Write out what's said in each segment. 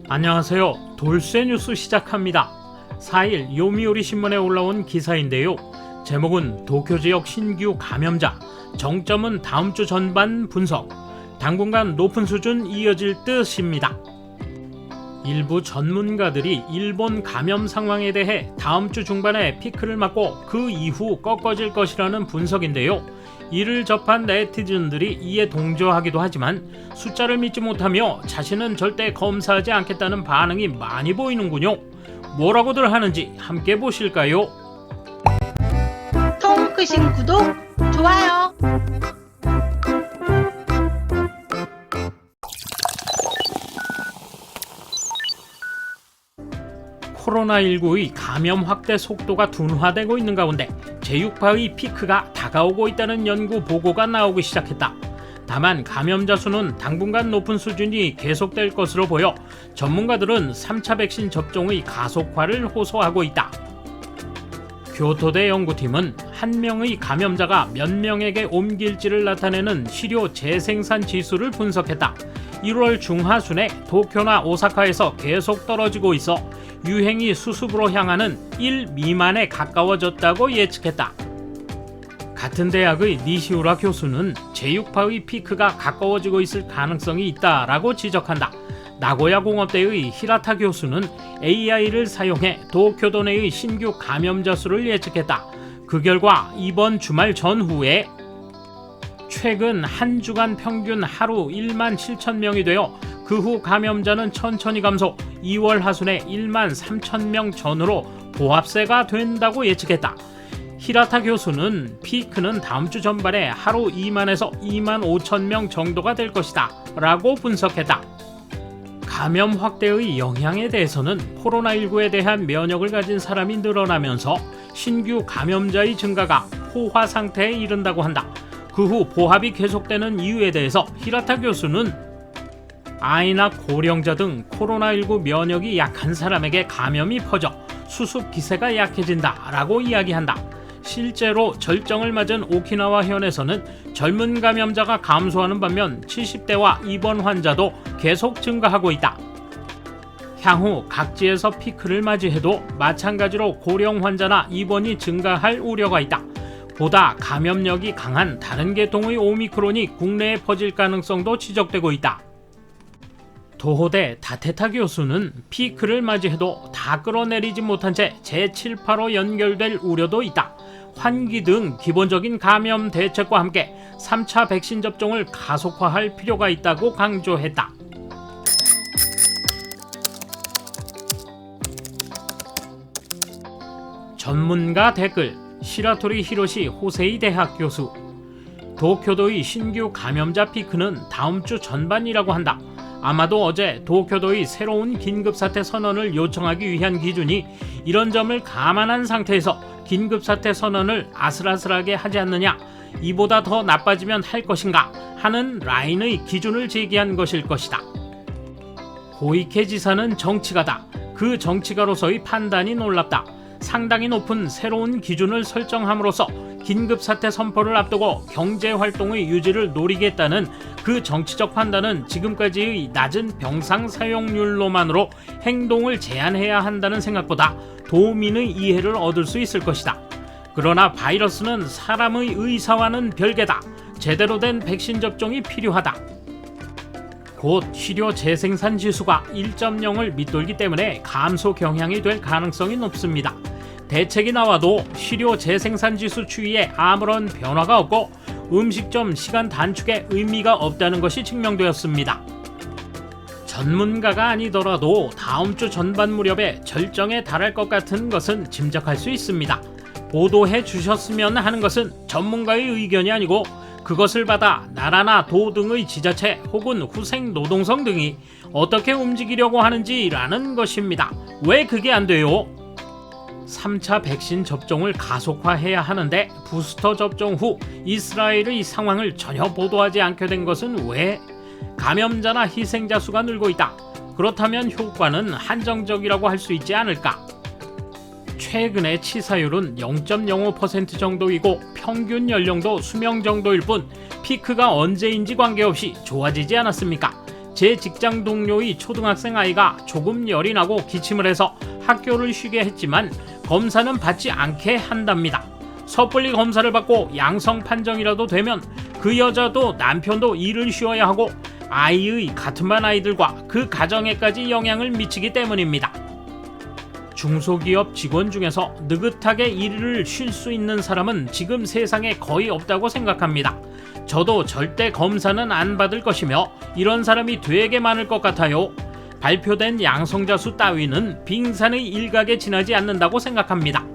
안녕하세요. 돌쇠 뉴스 시작합니다. 4일 요미우리 신문에 올라온 기사인데요. 제목은 도쿄 지역 신규 감염자, 정점은 다음 주 전반 분석, 당분간 높은 수준 이어질 듯입니다. 일부 전문가들이 일본 감염 상황에 대해 다음 주 중반에 피크를 맞고 그 이후 꺾어질 것이라는 분석인데요. 이를 접한 네티즌들이 이에 동조하기도 하지만 숫자를 믿지 못하며 자신은 절대 검사하지 않겠다는 반응이 많이 보이는군요. 뭐라고들 하는지 함께 보실까요? 통 크신 구독, 좋아요. 코로나19의 감염 확대 속도가 둔화되고 있는 가운데 제6파의 피크가 다가오고 있다는 연구 보고가 나오기 시작했다. 다만 감염자 수는 당분간 높은 수준이 계속될 것으로 보여 전문가들은 3차 백신 접종의 가속화를 호소하고 있다. 교토대 연구팀은 한 명의 감염자가 몇 명에게 옮길지를 나타내는 시료 재생산 지수를 분석했다. 1월 중하순에 도쿄나 오사카에서 계속 떨어지고 있어 유행이 수습으로 향하는 1 미만에 가까워졌다고 예측했다. 같은 대학의 니시우라 교수는 제6파의 피크가 가까워지고 있을 가능성이 있다라고 지적한다. 나고야 공업대의 히라타 교수는 AI를 사용해 도쿄도 내의 신규 감염자 수를 예측했다. 그 결과 이번 주말 전후에 최근 한 주간 평균 하루 1만 7천 명이 되어 그 후 감염자는 천천히 감소, 2월 하순에 1만 3천 명 전후로 보합세가 된다고 예측했다. 히라타 교수는 피크는 다음 주 전반에 하루 2만에서 2만 5천 명 정도가 될 것이다 라고 분석했다. 감염 확대의 영향에 대해서는 코로나19에 대한 면역을 가진 사람이 늘어나면서 신규 감염자의 증가가 포화 상태에 이른다고 한다. 그 후 보합이 계속되는 이유에 대해서 히라타 교수는 아이나 고령자 등 코로나19 면역이 약한 사람에게 감염이 퍼져 수습 기세가 약해진다 라고 이야기한다. 실제로 절정을 맞은 오키나와 현에서는 젊은 감염자가 감소하는 반면 70대와 입원 환자도 계속 증가하고 있다. 향후 각지에서 피크를 맞이해도 마찬가지로 고령 환자나 입원이 증가할 우려가 있다. 보다 감염력이 강한 다른 계통의 오미크론이 국내에 퍼질 가능성도 지적되고 있다. 도호대 다테타 교수는 피크를 맞이해도 다 끌어내리지 못한 채 제7파로 연결될 우려도 있다. 환기 등 기본적인 감염 대책과 함께 3차 백신 접종을 가속화할 필요가 있다고 강조했다. 전문가 댓글 시라토리 히로시 호세이 대학 교수 도쿄도의 신규 감염자 피크는 다음 주 전반이라고 한다. 아마도 어제 도쿄도의 새로운 긴급사태 선언을 요청하기 위한 기준이 이런 점을 감안한 상태에서 긴급사태 선언을 아슬아슬하게 하지 않느냐, 이보다 더 나빠지면 할 것인가 하는 라인의 기준을 제기한 것일 것이다. 고이케 지사는 정치가다. 그 정치가로서의 판단이 놀랍다. 상당히 높은 새로운 기준을 설정함으로써 긴급사태 선포를 앞두고 경제활동의 유지를 노리겠다는 그 정치적 판단은 지금까지의 낮은 병상 사용률로만으로 행동을 제한해야 한다는 생각보다 도민의 이해를 얻을 수 있을 것이다. 그러나 바이러스는 사람의 의사와는 별개다. 제대로 된 백신 접종이 필요하다. 곧 시료 재생산 지수가 1.0을 밑돌기 때문에 감소 경향이 될 가능성이 높습니다. 대책이 나와도 시료 재생산 지수 추이에 아무런 변화가 없고 음식점 시간 단축에 의미가 없다는 것이 증명되었습니다. 전문가가 아니더라도 다음 주 전반 무렵에 절정에 달할 것 같은 것은 짐작할 수 있습니다. 보도해 주셨으면 하는 것은 전문가의 의견이 아니고 그것을 받아 나라나 도 등의 지자체 혹은 후생노동성 등이 어떻게 움직이려고 하는지라는 것입니다. 왜 그게 안 돼요? 3차 백신 접종을 가속화해야 하는데 부스터 접종 후 이스라엘의 상황을 전혀 보도하지 않게 된 것은 왜? 감염자나 희생자 수가 늘고 있다. 그렇다면 효과는 한정적이라고 할 수 있지 않을까? 최근의 치사율은 0.05% 정도이고 평균 연령도 수명 정도일 뿐 피크가 언제인지 관계없이 좋아지지 않았습니까? 제 직장 동료의 초등학생 아이가 조금 열이 나고 기침을 해서 학교를 쉬게 했지만 검사는 받지 않게 한답니다. 섣불리 검사를 받고 양성 판정이라도 되면 그 여자도 남편도 일을 쉬어야 하고 아이의 같은 반 아이들과 그 가정에까지 영향을 미치기 때문입니다. 중소기업 직원 중에서 느긋하게 일을 쉴 수 있는 사람은 지금 세상에 거의 없다고 생각합니다. 저도 절대 검사는 안 받을 것이며 이런 사람이 되게 많을 것 같아요. 발표된 양성자 수 따위는 빙산의 일각에 지나지 않는다고 생각합니다.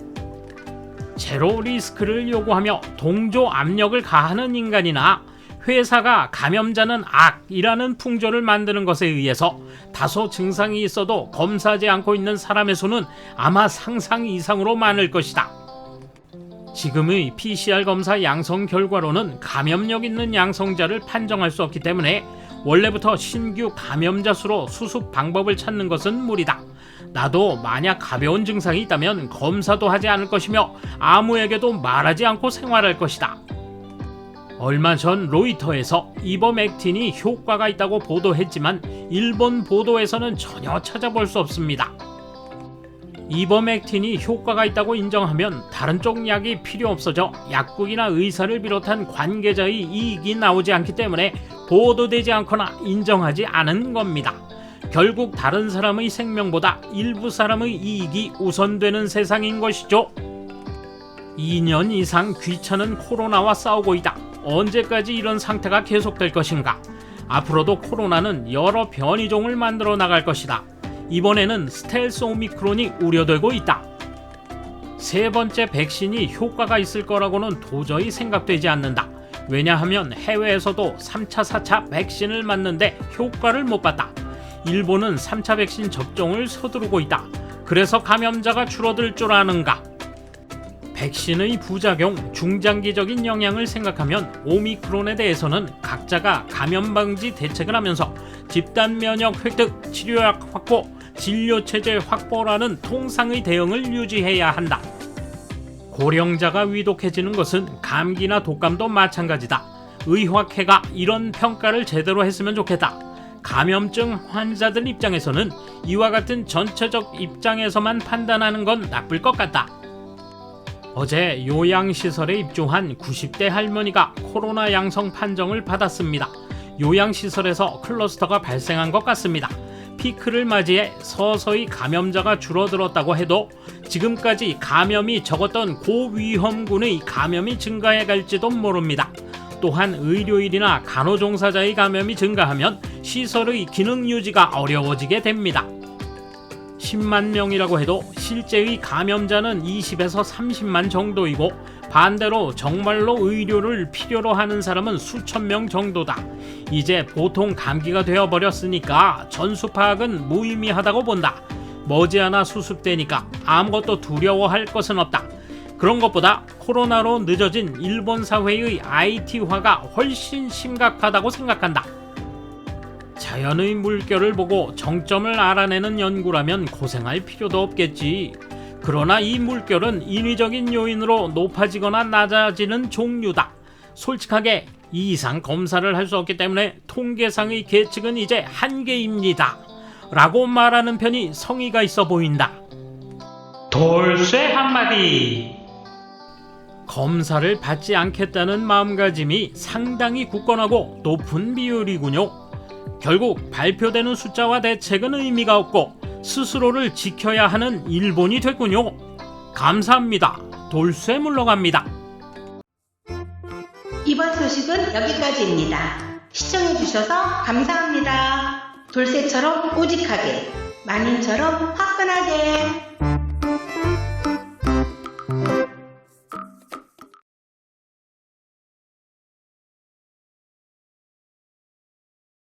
제로 리스크를 요구하며 동조 압력을 가하는 인간이나 회사가 감염자는 악이라는 풍조를 만드는 것에 의해서 다소 증상이 있어도 검사하지 않고 있는 사람의 수는 아마 상상 이상으로 많을 것이다. 지금의 PCR 검사 양성 결과로는 감염력 있는 양성자를 판정할 수 없기 때문에 원래부터 신규 감염자 수로 수습 방법을 찾는 것은 무리다. 나도 만약 가벼운 증상이 있다면 검사도 하지 않을 것이며 아무에게도 말하지 않고 생활할 것이다. 얼마 전 로이터에서 이버맥틴이 효과가 있다고 보도했지만 일본 보도에서는 전혀 찾아볼 수 없습니다. 이버맥틴이 효과가 있다고 인정하면 다른 쪽 약이 필요 없어져 약국이나 의사를 비롯한 관계자의 이익이 나오지 않기 때문에 보도되지 않거나 인정하지 않은 겁니다. 결국 다른 사람의 생명보다 일부 사람의 이익이 우선되는 세상인 것이죠. 2년 이상 귀찮은 코로나와 싸우고 있다. 언제까지 이런 상태가 계속될 것인가? 앞으로도 코로나는 여러 변이종을 만들어 나갈 것이다. 이번에는 스텔스 오미크론이 우려되고 있다. 세 번째 백신이 효과가 있을 거라고는 도저히 생각되지 않는다. 왜냐하면 해외에서도 3차, 4차 백신을 맞는데 효과를 못 봤다. 일본은 3차 백신 접종을 서두르고 있다. 그래서 감염자가 줄어들 줄 아는가? 백신의 부작용, 중장기적인 영향을 생각하면 오미크론에 대해서는 각자가 감염 방지 대책을 하면서 집단 면역 획득, 치료약 확보, 진료체제 확보라는 통상의 대응을 유지해야 한다. 고령자가 위독해지는 것은 감기나 독감도 마찬가지다. 의학회가 이런 평가를 제대로 했으면 좋겠다. 감염증 환자들 입장에서는 이와 같은 전체적 입장에서만 판단하는 건 나쁠 것 같다. 어제 요양시설에 입주한 90대 할머니가 코로나 양성 판정을 받았습니다. 요양시설에서 클러스터가 발생한 것 같습니다. 피크를 맞이해 서서히 감염자가 줄어들었다고 해도 지금까지 감염이 적었던 고위험군의 감염이 증가해 갈지도 모릅니다. 또한 의료인이나 간호종사자의 감염이 증가하면 시설의 기능 유지가 어려워지게 됩니다. 10만 명이라고 해도 실제의 감염자는 20에서 30만 정도이고 반대로 정말로 의료를 필요로 하는 사람은 수천 명 정도다. 이제 보통 감기가 되어버렸으니까 전수 파악은 무의미하다고 본다. 머지않아 수습되니까 아무것도 두려워할 것은 없다. 그런 것보다 코로나로 늦어진 일본 사회의 IT화가 훨씬 심각하다고 생각한다. 자연의 물결을 보고 정점을 알아내는 연구라면 고생할 필요도 없겠지. 그러나 이 물결은 인위적인 요인으로 높아지거나 낮아지는 종류다. 솔직하게 이 이상 검사를 할 수 없기 때문에 통계상의 계측은 이제 한계입니다. 라고 말하는 편이 성의가 있어 보인다. 돌쇠 한마디. 검사를 받지 않겠다는 마음가짐이 상당히 굳건하고 높은 비율이군요. 결국 발표되는 숫자와 대책은 의미가 없고 스스로를 지켜야 하는 일본이 됐군요. 감사합니다. 돌쇠 물러갑니다. 이번 소식은 여기까지입니다. 시청해주셔서 감사합니다. 돌쇠처럼 우직하게, 마님처럼 화끈하게.